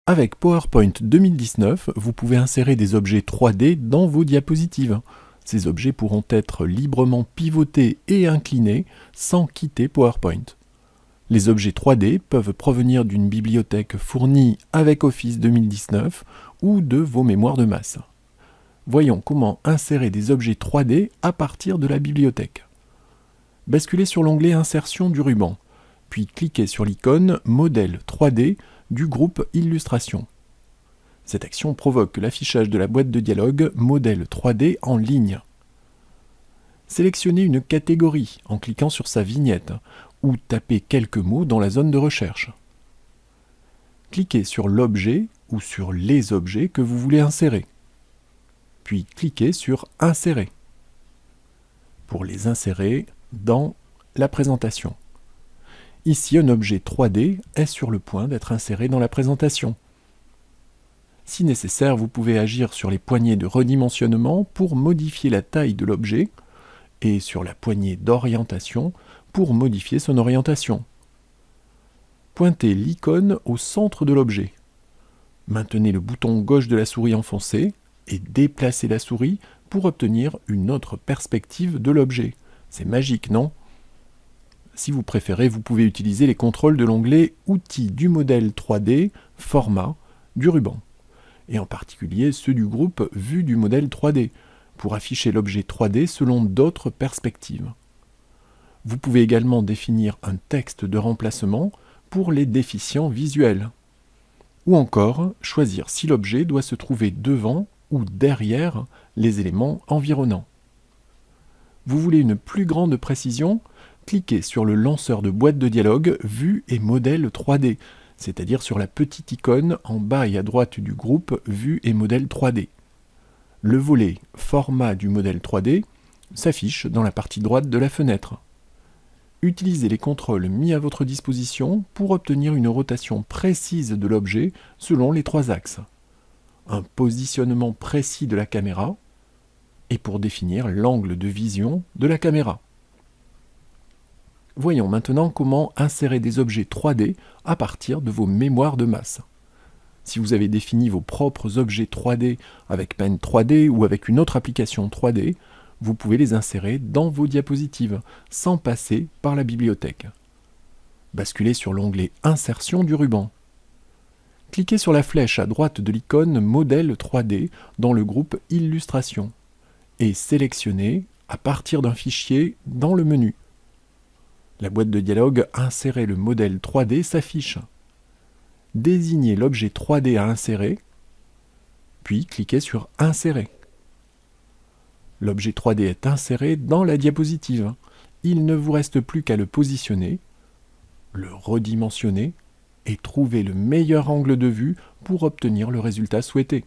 Avec PowerPoint 2019, vous pouvez insérer des objets 3D dans vos diapositives. Ces objets pourront être librement pivotés et inclinés sans quitter PowerPoint. Les objets 3D peuvent provenir d'une bibliothèque fournie avec Office 2019 ou de vos mémoires de masse. Voyons comment insérer des objets 3D à partir de la bibliothèque. Basculez sur l'onglet Insertion du ruban, puis cliquez sur l'icône Modèle 3D du groupe Illustration. Cette action provoque l'affichage de la boîte de dialogue Modèle 3D en ligne. Sélectionnez une catégorie en cliquant sur sa vignette ou tapez quelques mots dans la zone de recherche. Cliquez sur l'objet ou sur les objets que vous voulez insérer. Puis cliquez sur Insérer pour les insérer dans la présentation. Ici, un objet 3D est sur le point d'être inséré dans la présentation. Si nécessaire, vous pouvez agir sur les poignées de redimensionnement pour modifier la taille de l'objet et sur la poignée d'orientation pour modifier son orientation. Pointez l'icône au centre de l'objet. Maintenez le bouton gauche de la souris enfoncé et déplacez la souris pour obtenir une autre perspective de l'objet. C'est magique, non ? Si vous préférez, vous pouvez utiliser les contrôles de l'onglet Outils du modèle 3D, Format du ruban, et en particulier ceux du groupe Vue du modèle 3D, pour afficher l'objet 3D selon d'autres perspectives. Vous pouvez également définir un texte de remplacement pour les déficients visuels. Ou encore, choisir si l'objet doit se trouver devant ou derrière les éléments environnants. Vous voulez une plus grande précision ? Cliquez sur le lanceur de boîte de dialogue Vue et modèle 3D, c'est-à-dire sur la petite icône en bas et à droite du groupe Vue et modèle 3D. Le volet Format du modèle 3D s'affiche dans la partie droite de la fenêtre. Utilisez les contrôles mis à votre disposition pour obtenir une rotation précise de l'objet selon les 3 axes, un positionnement précis de la caméra et pour définir l'angle de vision de la caméra. Voyons maintenant comment insérer des objets 3D à partir de vos mémoires de masse. Si vous avez défini vos propres objets 3D avec Pen 3D ou avec une autre application 3D, vous pouvez les insérer dans vos diapositives sans passer par la bibliothèque. Basculez sur l'onglet Insertion du ruban. Cliquez sur la flèche à droite de l'icône Modèle 3D dans le groupe Illustration et sélectionnez à partir d'un fichier dans le menu. La boîte de dialogue Insérer le modèle 3D s'affiche. Désignez l'objet 3D à insérer, puis cliquez sur Insérer. L'objet 3D est inséré dans la diapositive. Il ne vous reste plus qu'à le positionner, le redimensionner et trouver le meilleur angle de vue pour obtenir le résultat souhaité.